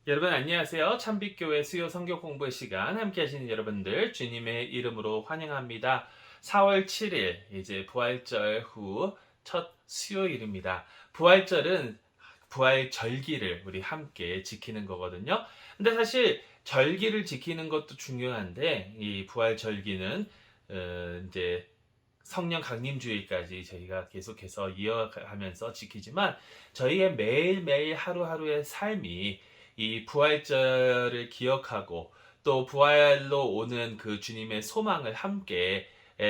여러분 안녕하세요. 참빛교회 수요 성경 공부의 시간 함께 하시는 여러분들 주님의 이름으로 환영합니다. 4월 7일 이제 부활절 후 첫 수요일입니다. 부활절은 부활 절기를 우리 함께 지키는 거거든요. 근데 사실 절기를 지키는 것도 중요한데 이 부활 절기는 이제 성령 강림주일까지 저희가 계속해서 이어가면서 지키지만 저희의 매일매일 하루하루의 삶이 이 부활절을 기억하고 또 부활로 오는 그 주님의 소망을 함께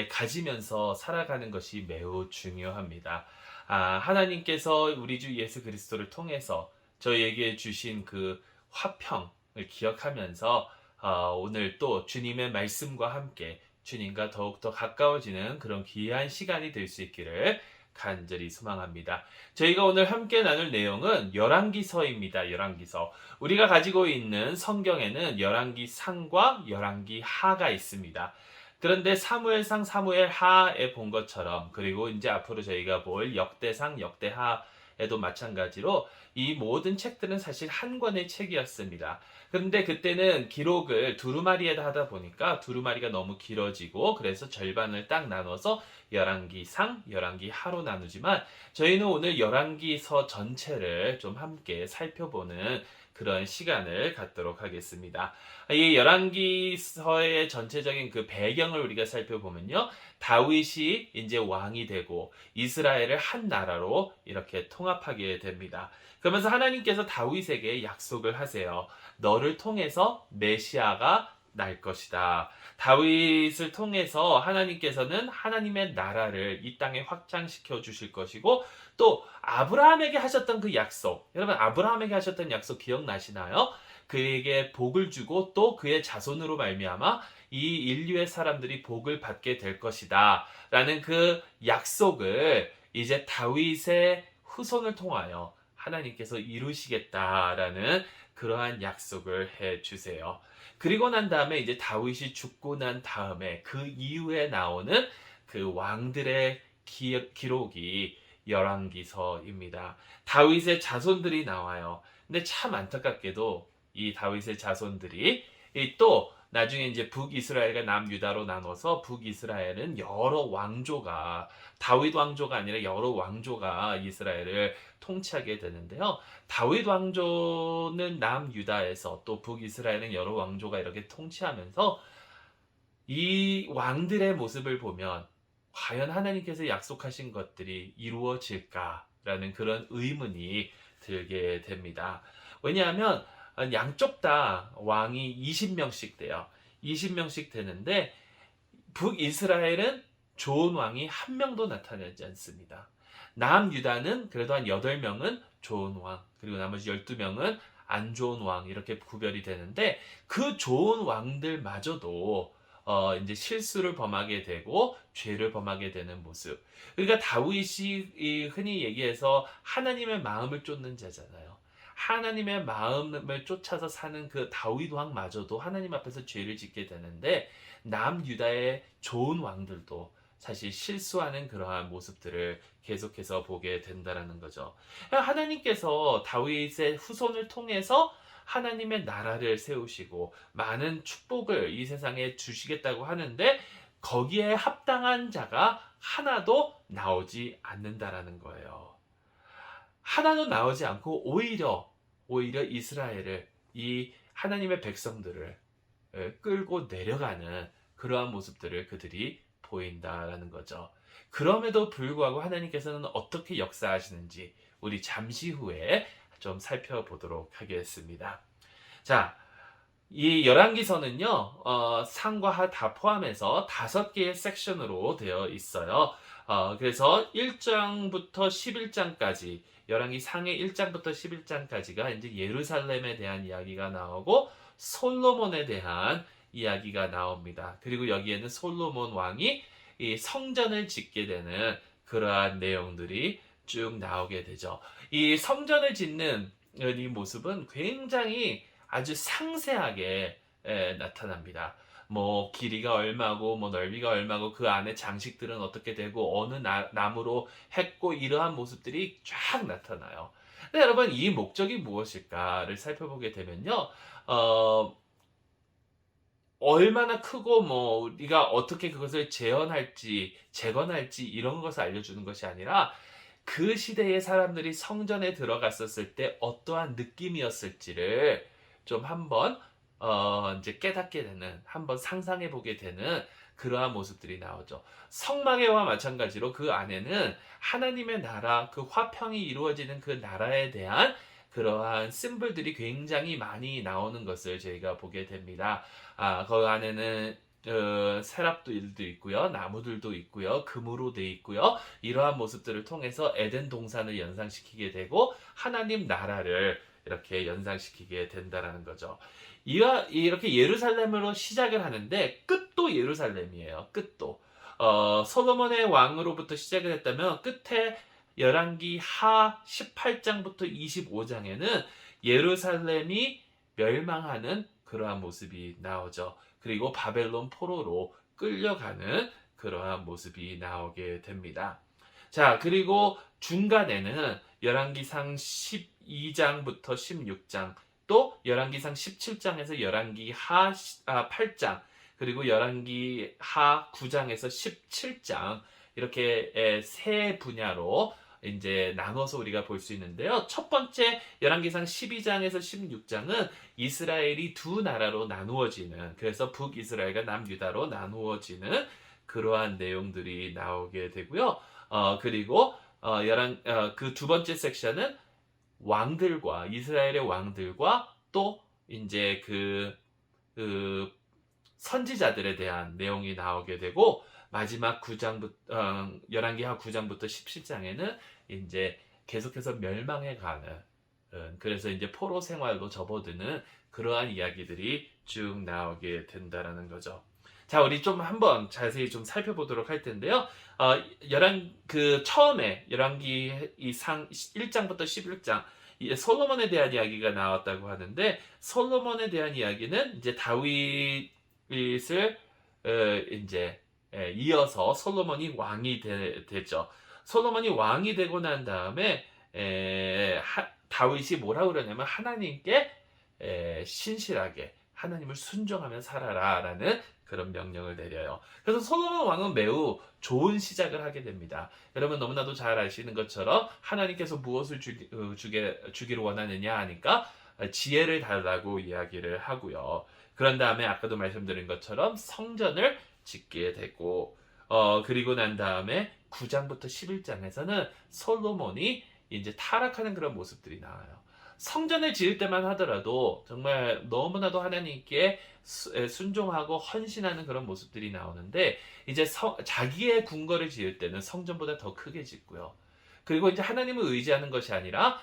가지면서 살아가는 것이 매우 중요합니다. 하나님께서 우리 주 예수 그리스도를 통해서 저희에게 주신 그 화평을 기억하면서 오늘 또 주님의 말씀과 함께 주님과 더욱더 가까워지는 그런 귀한 시간이 될 수 있기를 간절히 소망합니다. 저희가 오늘 함께 나눌 내용은 열왕기서입니다. 열왕기서. 우리가 가지고 있는 성경에는 열왕기상과 열왕기하가 있습니다. 그런데 사무엘상, 사무엘하에 본 것처럼 그리고 이제 앞으로 저희가 볼 역대상, 역대하에도 마찬가지로 이 모든 책들은 사실 한 권의 책이었습니다. 그런데 그때는 기록을 두루마리에다 하다 보니까 두루마리가 너무 길어지고 그래서 절반을 딱 나눠서 열왕기상, 열왕기하로 나누지만 저희는 오늘 열왕기서 전체를 좀 함께 살펴보는 그런 시간을 갖도록 하겠습니다. 이 열왕기서의 전체적인 그 배경을 우리가 살펴보면요. 다윗이 이제 왕이 되고 이스라엘을 한 나라로 이렇게 통합하게 됩니다. 그러면서 하나님께서 다윗에게 약속을 하세요. 너를 통해서 메시아가 날 것이다. 다윗을 통해서 하나님께서는 하나님의 나라를 이 땅에 확장시켜 주실 것이고 또 아브라함에게 하셨던 그 약속, 여러분 아브라함에게 하셨던 약속 기억나시나요? 그에게 복을 주고 또 그의 자손으로 말미암아 이 인류의 사람들이 복을 받게 될 것이다 라는 그 약속을 이제 다윗의 후손을 통하여 하나님께서 이루시겠다라는 그러한 약속을 해 주세요. 그리고 난 다음에 이제 다윗이 죽고 난 다음에 그 이후에 나오는 그 왕들의 기록이 열왕기서입니다. 다윗의 자손들이 나와요. 근데 참 안타깝게도 이 다윗의 자손들이 또 나중에 이제 북이스라엘과 남유다로 나눠서 북이스라엘은 여러 왕조가 다윗 왕조가 아니라 여러 왕조가 이스라엘을 통치하게 되는데요. 다윗 왕조는 남유다에서 또 북이스라엘은 여러 왕조가 이렇게 통치하면서 이 왕들의 모습을 보면 과연 하나님께서 약속하신 것들이 이루어질까라는 그런 의문이 들게 됩니다. 왜냐하면 양쪽 다 왕이 20명씩 돼요. 20명씩 되는데 북이스라엘은 좋은 왕이 한 명도 나타나지 않습니다. 남유다는 그래도 한 8명은 좋은 왕, 그리고 나머지 12명은 안 좋은 왕 이렇게 구별이 되는데 그 좋은 왕들마저도 이제 실수를 범하게 되고 죄를 범하게 되는 모습. 그러니까 다윗이 흔히 얘기해서 하나님의 마음을 쫓는 자잖아요. 하나님의 마음을 쫓아서 사는 그 다윗 왕마저도 하나님 앞에서 죄를 짓게 되는데 남유다의 좋은 왕들도 사실 실수하는 그러한 모습들을 계속해서 보게 된다라는 거죠. 하나님께서 다윗의 후손을 통해서 하나님의 나라를 세우시고 많은 축복을 이 세상에 주시겠다고 하는데 거기에 합당한 자가 하나도 나오지 않는다라는 거예요. 하나도 나오지 않고 오히려 이스라엘을 이 하나님의 백성들을 끌고 내려가는 그러한 모습들을 그들이 보인다라는 거죠. 그럼에도 불구하고 하나님께서는 어떻게 역사하시는지 우리 잠시 후에 좀 살펴보도록 하겠습니다. 자, 이 열왕기서는요, 상과 하 다 포함해서 5개의 섹션으로 되어 있어요. 그래서 1장부터 11장까지, 열왕기 상의 1장부터 11장까지가 이제 예루살렘에 대한 이야기가 나오고, 솔로몬에 대한 이야기가 나옵니다. 그리고 여기에는 솔로몬 왕이 이 성전을 짓게 되는 그러한 내용들이 쭉 나오게 되죠. 이 성전을 짓는 이 모습은 굉장히 아주 상세하게 나타납니다. 뭐 길이가 얼마고 뭐 넓이가 얼마고 그 안에 장식들은 어떻게 되고 어느 나무로 했고 이러한 모습들이 쫙 나타나요. 근데 여러분 이 목적이 무엇일까를 살펴보게 되면요. 어, 얼마나 크고 뭐 우리가 어떻게 그것을 재현할지 재건할지 이런 것을 알려주는 것이 아니라 그 시대의 사람들이 성전에 들어갔었을 때 어떠한 느낌이었을지를 좀 한번 이제 깨닫게 되는, 한번 상상해 보게 되는 그러한 모습들이 나오죠. 성막에와 마찬가지로 그 안에는 하나님의 나라, 그 화평이 이루어지는 그 나라에 대한 그러한 심볼들이 굉장히 많이 나오는 것을 저희가 보게 됩니다. 그 안에는 세랍들도 있고요, 나무들도 있고요, 금으로 돼 있고요. 이러한 모습들을 통해서 에덴 동산을 연상시키게 되고 하나님 나라를 이렇게 연상시키게 된다라는 거죠. 이렇게 예루살렘으로 시작을 하는데 끝도 예루살렘이에요. 끝도. 솔로몬의 왕으로부터 시작을 했다면 끝에 열왕기 하 18장부터 25장에는 예루살렘이 멸망하는 그러한 모습이 나오죠. 그리고 바벨론 포로로 끌려가는 그러한 모습이 나오게 됩니다. 자, 그리고 중간에는 열왕기상 12장부터 16장, 또 열왕기상 17장에서 열왕기 하 8장, 그리고 열왕기 하 9장에서 17장 이렇게 세 분야로 이제 나눠서 우리가 볼 수 있는데요. 첫 번째 열왕기상 12장에서 16장은 이스라엘이 두 나라로 나누어지는, 그래서 북이스라엘과 남유다로 나누어지는 그러한 내용들이 나오게 되고요. 그리고 그 두 번째 섹션은 왕들과 이스라엘의 왕들과 또 이제 그 선지자들에 대한 내용이 나오게 되고, 마지막 9장부터 열왕기하 9장부터 17장에는 이제 계속해서 멸망해 가는, 그래서 이제 포로 생활로 접어드는 그러한 이야기들이 쭉 나오게 된다라는 거죠. 자, 우리 좀 한번 자세히 좀 살펴보도록 할 텐데요. 처음에 열왕기 이상 1장부터 11장 솔로몬에 대한 이야기가 나왔다고 하는데, 솔로몬에 대한 이야기는 이제 다윗을 이제 이어서 솔로몬이 왕이 되죠. 솔로몬이 왕이 되고 난 다음에 다윗이 뭐라 그러냐면 하나님께 신실하게 하나님을 순종하며 살아라라는 그런 명령을 내려요. 그래서 솔로몬 왕은 매우 좋은 시작을 하게 됩니다. 여러분 너무나도 잘 아시는 것처럼 하나님께서 무엇을 주기를 원하느냐 하니까 지혜를 달라고 이야기를 하고요. 그런 다음에 아까도 말씀드린 것처럼 성전을 짓게 되고, 그리고 난 다음에 9장부터 11장에서는 솔로몬이 이제 타락하는 그런 모습들이 나와요. 성전을 지을 때만 하더라도 정말 너무나도 하나님께 순종하고 헌신하는 그런 모습들이 나오는데, 이제 자기의 궁궐을 지을 때는 성전보다 더 크게 짓고요. 그리고 이제 하나님을 의지하는 것이 아니라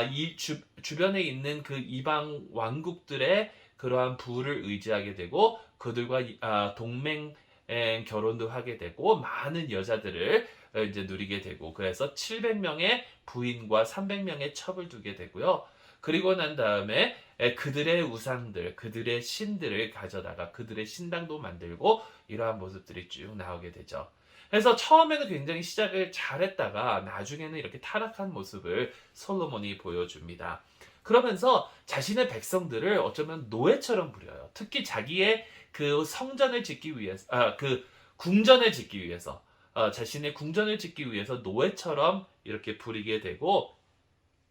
이 주변에 있는 그 이방 왕국들의 그러한 부를 의지하게 되고, 그들과 동맹 결혼도 하게 되고 많은 여자들을 이제 누리게 되고, 그래서 700명의 부인과 300명의 첩을 두게 되고요. 그리고 난 다음에 그들의 우상들, 그들의 신들을 가져다가 그들의 신당도 만들고 이러한 모습들이 쭉 나오게 되죠. 그래서 처음에는 굉장히 시작을 잘했다가 나중에는 이렇게 타락한 모습을 솔로몬이 보여줍니다. 그러면서 자신의 백성들을 어쩌면 노예처럼 부려요. 특히 자기의 그 성전을 짓기 위해서, 그 궁전을 짓기 위해서, 자신의 궁전을 짓기 위해서 노예처럼 이렇게 부리게 되고,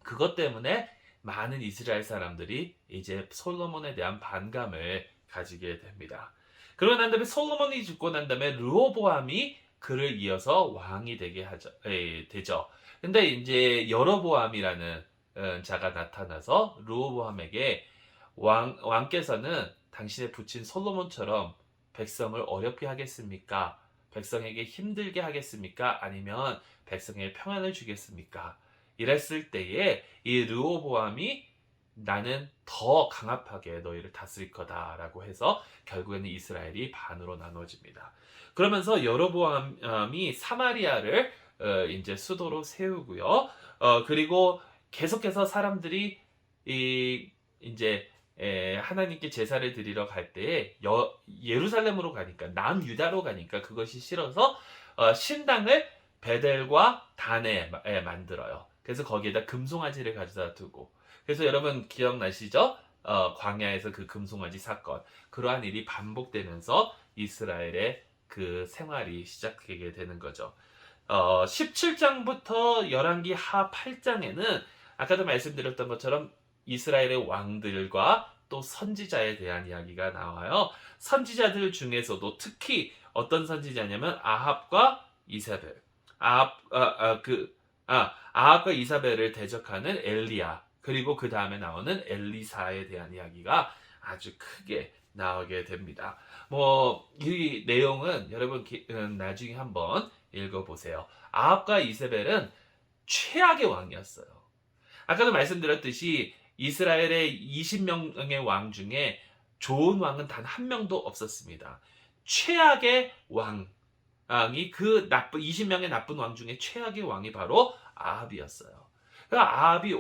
그것 때문에 많은 이스라엘 사람들이 이제 솔로몬에 대한 반감을 가지게 됩니다. 그러고 난 다음에 솔로몬이 죽고 난 다음에 르호보암이 그를 이어서 왕이 되죠. 근데 이제 여로보암이라는 자가 나타나서 르호보암에게 왕께서는 당신의 부친 솔로몬처럼 백성을 어렵게 하겠습니까? 백성에게 힘들게 하겠습니까? 아니면 백성에게 평안을 주겠습니까? 이랬을 때에 이 르호보암이 나는 더 강압하게 너희를 다스릴 거다라고 해서 결국에는 이스라엘이 반으로 나눠집니다. 그러면서 여로보암이 사마리아를 이제 수도로 세우고요. 그리고 계속해서 사람들이 이제 하나님께 제사를 드리러 갈 때에 예루살렘으로 가니까, 남유다로 가니까 그것이 싫어서 신당을 베델과 단에 만들어요. 그래서 거기에다 금송아지를 가져다 두고, 그래서 여러분 기억나시죠? 광야에서 그 금송아지 사건, 그러한 일이 반복되면서 이스라엘의 그 생활이 시작하게 되는 거죠. 17장부터 열왕기 하 8장에는 아까도 말씀드렸던 것처럼 이스라엘의 왕들과 또 선지자에 대한 이야기가 나와요. 선지자들 중에서도 특히 어떤 선지자냐면 아합과 이사벨. 아합과 이사벨을 대적하는 엘리야, 그리고 그 다음에 나오는 엘리사에 대한 이야기가 아주 크게 나오게 됩니다. 이 내용은 여러분 나중에 한번 읽어보세요. 아합과 이세벨은 최악의 왕이었어요. 아까도 말씀드렸듯이 이스라엘의 20명의 왕 중에 좋은 왕은 단 한 명도 없었습니다. 최악의 왕이 20명의 나쁜 왕 중에 최악의 왕이 바로 아합이었어요. 아합이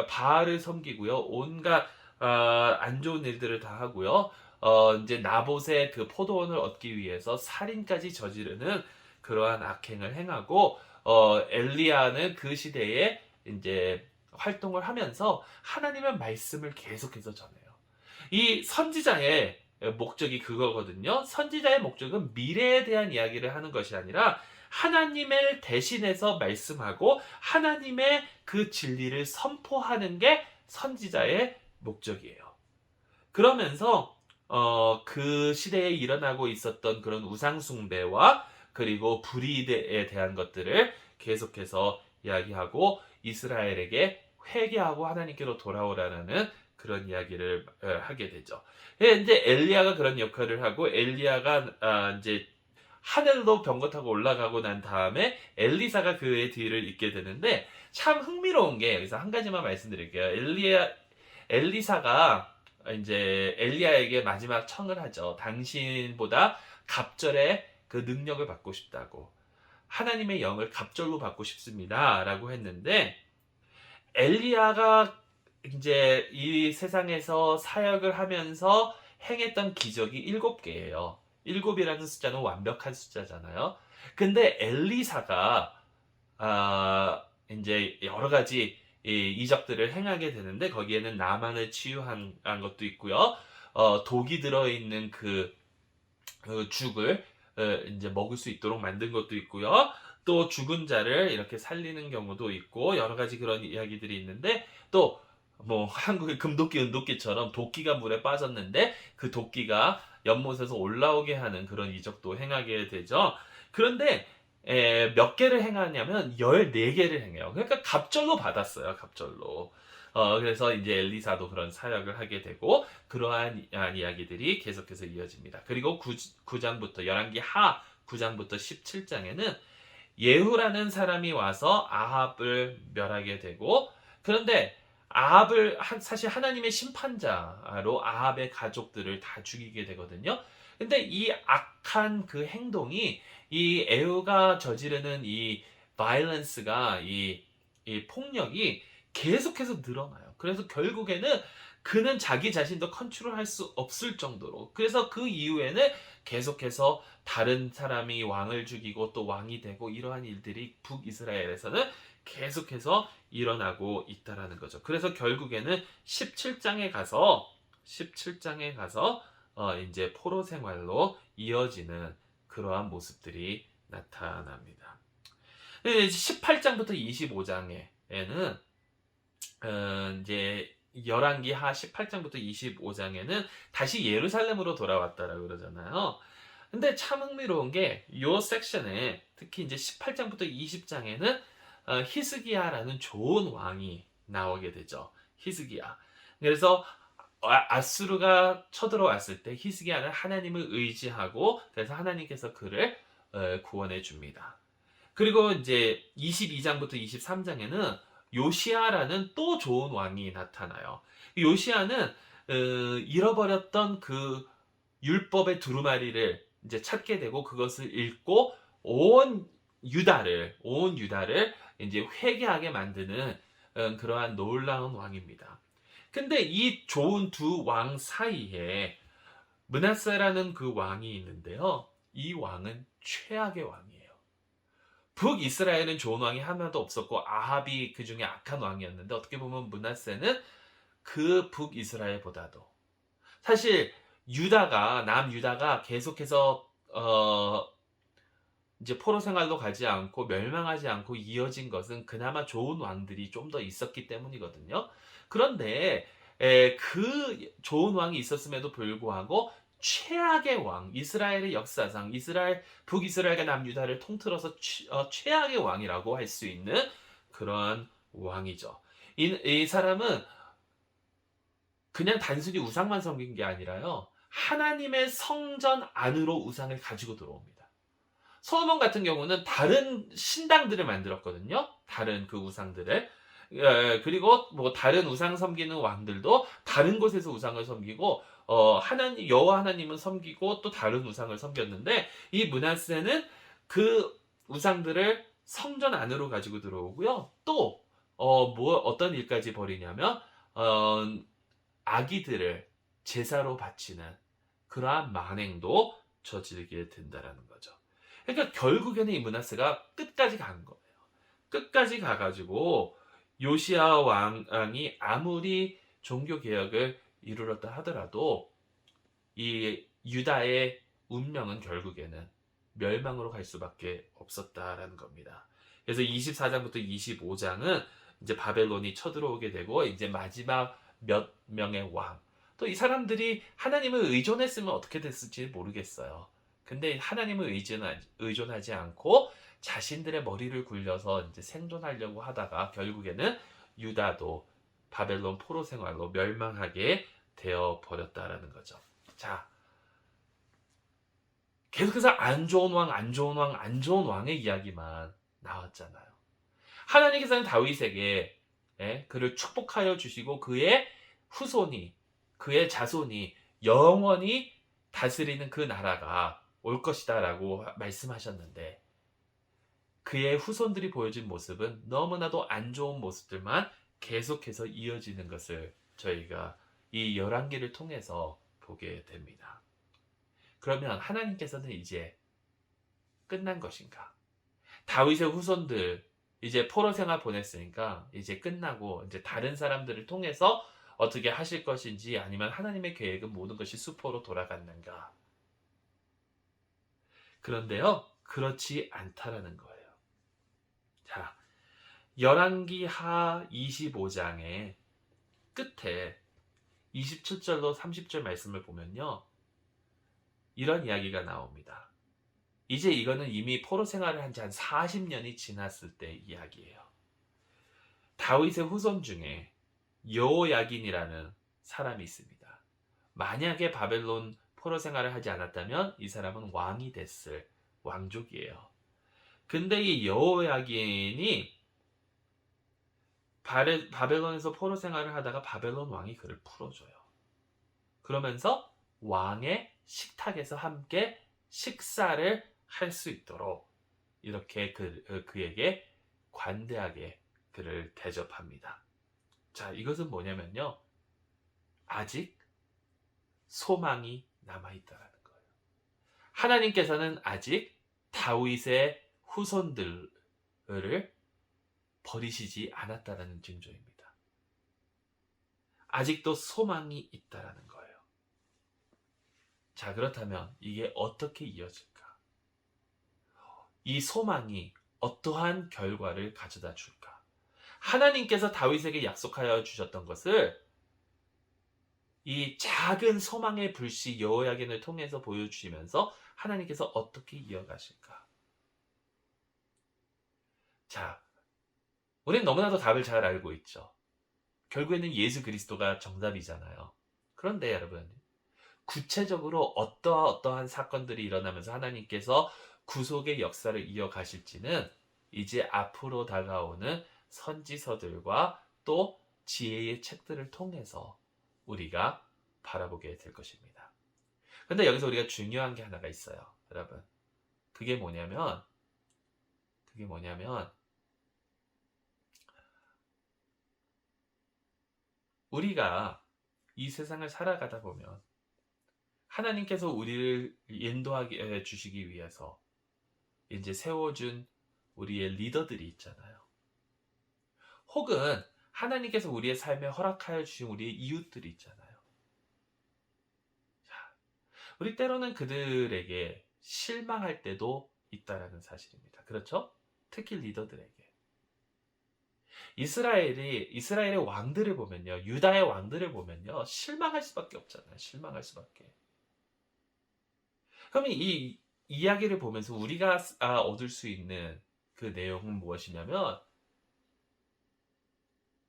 바알을 섬기고요, 온갖 안 좋은 일들을 다 하고요. 이제 나봇의 그 포도원을 얻기 위해서 살인까지 저지르는 그러한 악행을 행하고, 엘리야는 그 시대에 이제 활동을 하면서 하나님의 말씀을 계속해서 전해요. 이 선지자의 목적이 그거거든요. 선지자의 목적은 미래에 대한 이야기를 하는 것이 아니라 하나님을 대신해서 말씀하고 하나님의 그 진리를 선포하는 게 선지자의 목적이에요. 그러면서 그 시대에 일어나고 있었던 그런 우상숭배와 그리고 불의에 대한 것들을 계속해서 이야기하고 이스라엘에게 회개하고 하나님께로 돌아오라는 그런 이야기를 하게 되죠. 이제 엘리야가 그런 역할을 하고, 엘리야가 이제 하늘로 병거 타고 올라가고 난 다음에 엘리사가 그의 뒤를 잇게 되는데, 참 흥미로운 게 여기서 한 가지만 말씀드릴게요. 엘리사가 이제 엘리야에게 마지막 청을 하죠. 당신보다 갑절의 그 능력을 받고 싶다고, 하나님의 영을 갑절로 받고 싶습니다 라고 했는데, 엘리야가 이제 이 세상에서 사역을 하면서 행했던 기적이 7개예요. 7이라는 숫자는 완벽한 숫자잖아요. 근데 엘리사가 이제 여러 가지 이적들을 행하게 되는데, 거기에는 나만을 치유한 것도 있고요. 독이 들어있는 그 죽을 이제 먹을 수 있도록 만든 것도 있고요. 또 죽은 자를 이렇게 살리는 경우도 있고, 여러 가지 그런 이야기들이 있는데, 또 한국의 금도끼 은도끼처럼 도끼가 물에 빠졌는데 그 도끼가 연못에서 올라오게 하는 그런 이적도 행하게 되죠. 그런데 몇 개를 행하냐면 14개를 행해요. 그러니까 갑절로 받았어요. 갑절로. 그래서 이제 엘리사도 그런 사역을 하게 되고, 그러한 이야기들이 계속해서 이어집니다. 그리고 9장부터 열왕기 하 9장부터 17장에는 예후라는 사람이 와서 아합을 멸하게 되고, 그런데 아합을 사실 하나님의 심판자로 아합의 가족들을 다 죽이게 되거든요. 근데 이 악한 그 행동이, 이 에후가 저지르는 이 violence가, 이 폭력이 계속해서 늘어나요. 그래서 결국에는 그는 자기 자신도 컨트롤할 수 없을 정도로, 그래서 그 이후에는 계속해서 다른 사람이 왕을 죽이고 또 왕이 되고, 이러한 일들이 북이스라엘에서는 계속해서 일어나고 있다라는 거죠. 그래서 결국에는 17장에 가서 이제 포로 생활로 이어지는 그러한 모습들이 나타납니다. 18장부터 25장에는 이제 열왕기 하 18장부터 25장에는 다시 예루살렘으로 돌아왔다라고 그러잖아요. 근데 참 흥미로운 게 이 섹션에 특히 이제 18장부터 20장에는 히스기야라는 좋은 왕이 나오게 되죠. 히스기야. 그래서 아수르가 쳐들어왔을 때 히스기야는 하나님을 의지하고, 그래서 하나님께서 그를 구원해 줍니다. 그리고 이제 22장부터 23장에는 요시야라는 또 좋은 왕이 나타나요. 요시야는 잃어버렸던 그 율법의 두루마리를 이제 찾게 되고, 그것을 읽고 온 유다를 이제 회개하게 만드는 그러한 놀라운 왕입니다. 근데 이 좋은 두 왕 사이에 므낫세라는 그 왕이 있는데요. 이 왕은 최악의 왕이에요. 북이스라엘은 좋은 왕이 하나도 없었고 아합이 그 중에 악한 왕이었는데 어떻게 보면 므낫세는 그 북이스라엘보다도 사실 유다가 남유다가 계속해서 이제 포로 생활로 가지 않고 멸망하지 않고 이어진 것은 그나마 좋은 왕들이 좀 더 있었기 때문이거든요. 그런데 그 좋은 왕이 있었음에도 불구하고 최악의 왕, 이스라엘의 역사상 북이스라엘과 남유다를 통틀어서 최악의 왕이라고 할 수 있는 그런 왕이죠. 이 사람은 그냥 단순히 우상만 섬긴 게 아니라요. 하나님의 성전 안으로 우상을 가지고 들어옵니다. 솔로몬 같은 경우는 다른 신당들을 만들었거든요. 다른 그 우상들을. 그리고 뭐 다른 우상 섬기는 왕들도 다른 곳에서 우상을 섬기고 하나님 여호와 하나님은 섬기고 또 다른 우상을 섬겼는데 이 므낫세는 그 우상들을 성전 안으로 가지고 들어오고요. 또 어떤 일까지 벌이냐면 아기들을 제사로 바치는 그러한 만행도 저지르게 된다라는 거죠. 그러니까 결국에는 이 므낫세가 끝까지 간 거예요. 끝까지 가가지고 요시야 왕이 아무리 종교 개혁을 이루었다 하더라도 이 유다의 운명은 결국에는 멸망으로 갈 수밖에 없었다라는 겁니다. 그래서 24장부터 25장은 이제 바벨론이 쳐들어오게 되고 이제 마지막 몇 명의 왕. 또 이 사람들이 하나님을 의존했으면 어떻게 됐을지 모르겠어요. 근데 하나님을 의존하지 않고 자신들의 머리를 굴려서 이제 생존하려고 하다가 결국에는 유다도 바벨론 포로 생활로 멸망하게 되어 버렸다라는 거죠. 자, 계속해서 안 좋은 왕, 안 좋은 왕, 안 좋은 왕의 이야기만 나왔잖아요. 하나님께서는 다윗에게 그를 축복하여 주시고 그의 후손이, 그의 자손이 영원히 다스리는 그 나라가 올 것이다라고 말씀하셨는데 그의 후손들이 보여준 모습은 너무나도 안 좋은 모습들만 계속해서 이어지는 것을 저희가 이 열왕기를 통해서 보게 됩니다. 그러면 하나님께서는 이제 끝난 것인가? 다윗의 후손들 이제 포로 생활 보냈으니까 이제 끝나고 이제 다른 사람들을 통해서 어떻게 하실 것인지 아니면 하나님의 계획은 모든 것이 수포로 돌아갔는가? 그런데요, 그렇지 않다라는 거예요. 자, 열왕기 하 25장의 끝에 27절로 30절 말씀을 보면요. 이런 이야기가 나옵니다. 이제 이거는 이미 포로 생활을 한 지 한 40년이 지났을 때 이야기예요. 다윗의 후손 중에 여호야긴이라는 사람이 있습니다. 만약에 바벨론 포로 생활을 하지 않았다면 이 사람은 왕이 됐을 왕족이에요. 근데 이 여호야긴이 바벨론에서 포로 생활을 하다가 바벨론 왕이 그를 풀어줘요. 그러면서 왕의 식탁에서 함께 식사를 할 수 있도록 이렇게 그에게 관대하게 그를 대접합니다. 자, 이것은 뭐냐면요. 아직 소망이 남아있다는 거예요. 하나님께서는 아직 다윗의 후손들을 버리시지 않았다는 징조입니다. 아직도 소망이 있다는 거예요. 자, 그렇다면 이게 어떻게 이어질까? 이 소망이 어떠한 결과를 가져다 줄까? 하나님께서 다윗에게 약속하여 주셨던 것을 이 작은 소망의 불씨 여호야긴을 통해서 보여주시면서 하나님께서 어떻게 이어가실까? 자, 우리는 너무나도 답을 잘 알고 있죠. 결국에는 예수 그리스도가 정답이잖아요. 그런데 여러분, 구체적으로 어떠한 사건들이 일어나면서 하나님께서 구속의 역사를 이어가실지는 이제 앞으로 다가오는 선지서들과 또 지혜의 책들을 통해서 우리가 바라보게 될 것입니다. 근데 여기서 우리가 중요한 게 하나가 있어요. 여러분. 그게 뭐냐면 우리가 이 세상을 살아가다 보면 하나님께서 우리를 인도하게 주시기 위해서 이제 세워준 우리의 리더들이 있잖아요. 혹은 하나님께서 우리의 삶에 허락하여 주신 우리의 이웃들이 있잖아요. 자, 우리 때로는 그들에게 실망할 때도 있다라는 사실입니다. 그렇죠? 특히 리더들에게. 이스라엘의 왕들을 보면요. 유다의 왕들을 보면요. 실망할 수밖에 없잖아요. 실망할 수밖에. 그러면 이 이야기를 보면서 우리가 얻을 수 있는 그 내용은 무엇이냐면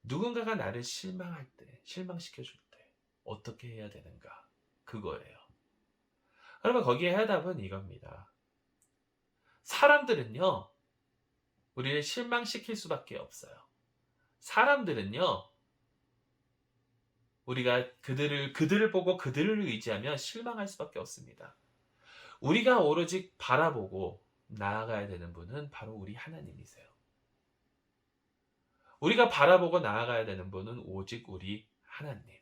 누군가가 나를 실망할 때, 실망시켜줄 때 어떻게 해야 되는가? 그거예요. 그러면 거기에 해답은 이겁니다. 사람들은요. 우리를 실망시킬 수밖에 없어요. 사람들은요. 우리가 그들을 보고 그들을 의지하면 실망할 수밖에 없습니다. 우리가 오로지 바라보고 나아가야 되는 분은 바로 우리 하나님이세요. 우리가 바라보고 나아가야 되는 분은 오직 우리 하나님.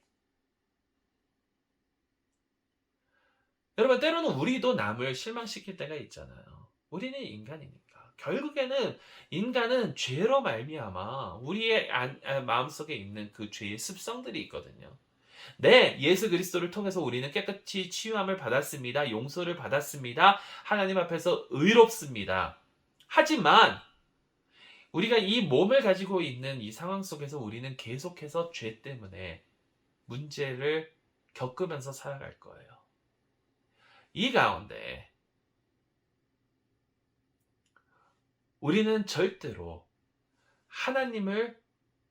여러분, 때로는 우리도 남을 실망시킬 때가 있잖아요. 우리는 인간이니까. 결국에는 인간은 죄로 말미암아 우리의 마음속에 있는 그 죄의 습성들이 있거든요. 네, 예수 그리스도를 통해서 우리는 깨끗이 치유함을 받았습니다. 용서를 받았습니다. 하나님 앞에서 의롭습니다. 하지만 우리가 이 몸을 가지고 있는 이 상황 속에서 우리는 계속해서 죄 때문에 문제를 겪으면서 살아갈 거예요. 이 가운데 우리는 절대로 하나님을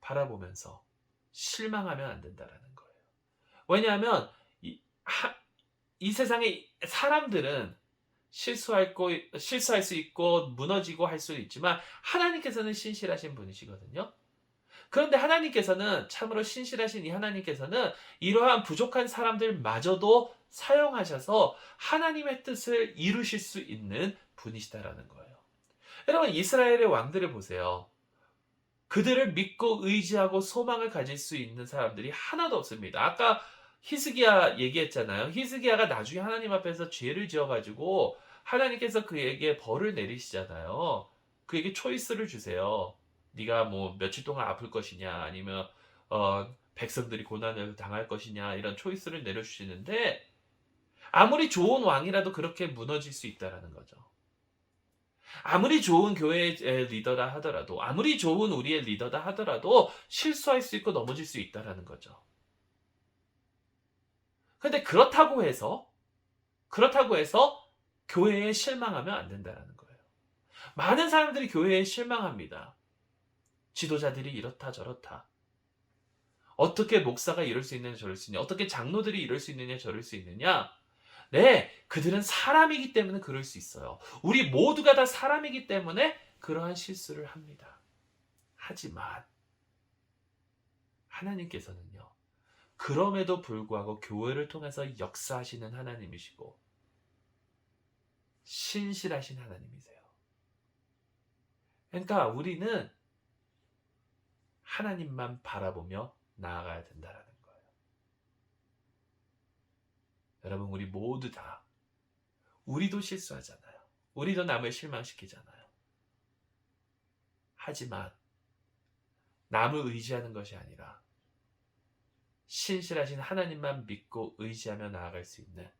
바라보면서 실망하면 안 된다라는 거예요. 왜냐하면 이 세상의 사람들은 실수할 수 있고 무너지고 할 수 있지만 하나님께서는 신실하신 분이시거든요. 그런데 하나님께서는 참으로 신실하신 이 하나님께서는 이러한 부족한 사람들마저도 사용하셔서 하나님의 뜻을 이루실 수 있는 분이시다라는 거예요. 여러분, 이스라엘의 왕들을 보세요. 그들을 믿고 의지하고 소망을 가질 수 있는 사람들이 하나도 없습니다. 아까 히스기야 얘기했잖아요. 히스기야가 나중에 하나님 앞에서 죄를 지어가지고 하나님께서 그에게 벌을 내리시잖아요. 그에게 초이스를 주세요. 네가 뭐 며칠 동안 아플 것이냐, 아니면 백성들이 고난을 당할 것이냐, 이런 초이스를 내려주시는데 아무리 좋은 왕이라도 그렇게 무너질 수 있다라는 거죠. 아무리 좋은 교회의 리더다 하더라도, 아무리 좋은 우리의 리더다 하더라도 실수할 수 있고 넘어질 수 있다라는 거죠. 근데 그렇다고 해서 교회에 실망하면 안 된다는 거예요. 많은 사람들이 교회에 실망합니다. 지도자들이 이렇다 저렇다. 어떻게 목사가 이럴 수 있느냐 저럴 수 있느냐. 어떻게 장로들이 이럴 수 있느냐 저럴 수 있느냐. 네, 그들은 사람이기 때문에 그럴 수 있어요. 우리 모두가 다 사람이기 때문에 그러한 실수를 합니다. 하지만 하나님께서는요. 그럼에도 불구하고 교회를 통해서 역사하시는 하나님이시고 신실하신 하나님이세요. 그러니까 우리는 하나님만 바라보며 나아가야 된다는 거예요. 여러분, 우리 모두 다 우리도 실수하잖아요. 우리도 남을 실망시키잖아요. 하지만 남을 의지하는 것이 아니라 신실하신 하나님만 믿고 의지하며 나아갈 수 있는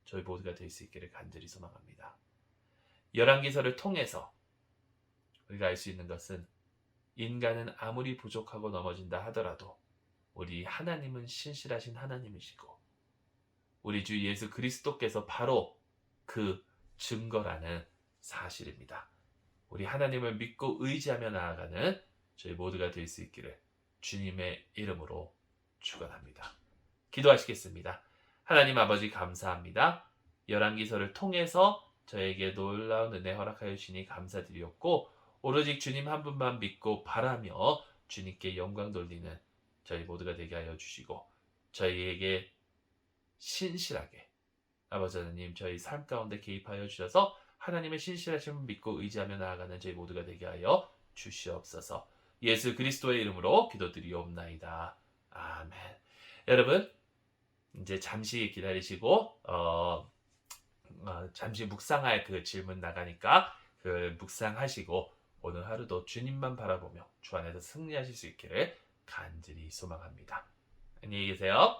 저희 모두가 될 수 있기를 간절히 소망합니다. 열왕기서를 통해서 우리가 알 수 있는 것은 인간은 아무리 부족하고 넘어진다 하더라도 우리 하나님은 신실하신 하나님이시고 우리 주 예수 그리스도께서 바로 그 증거라는 사실입니다. 우리 하나님을 믿고 의지하며 나아가는 저희 모두가 될 수 있기를 주님의 이름으로 축원합니다. 기도하시겠습니다. 하나님 아버지 감사합니다. 열왕기서를 통해서 저에게 놀라운 은혜 허락하여 주시니 감사드리었고 오로지 주님 한 분만 믿고 바라며 주님께 영광 돌리는 저희 모두가 되게 하여 주시고 저희에게 신실하게 아버지 하나님 저희 삶 가운데 개입하여 주셔서 하나님의 신실하심을 믿고 의지하며 나아가는 저희 모두가 되게 하여 주시옵소서. 예수 그리스도의 이름으로 기도드리옵나이다. 아멘. 여러분 이제 잠시 기다리시고 잠시 묵상할 그 질문 나가니까 그 묵상하시고 오늘 하루도 주님만 바라보며 주 안에서 승리하실 수 있기를 간절히 소망합니다. 안녕히 계세요.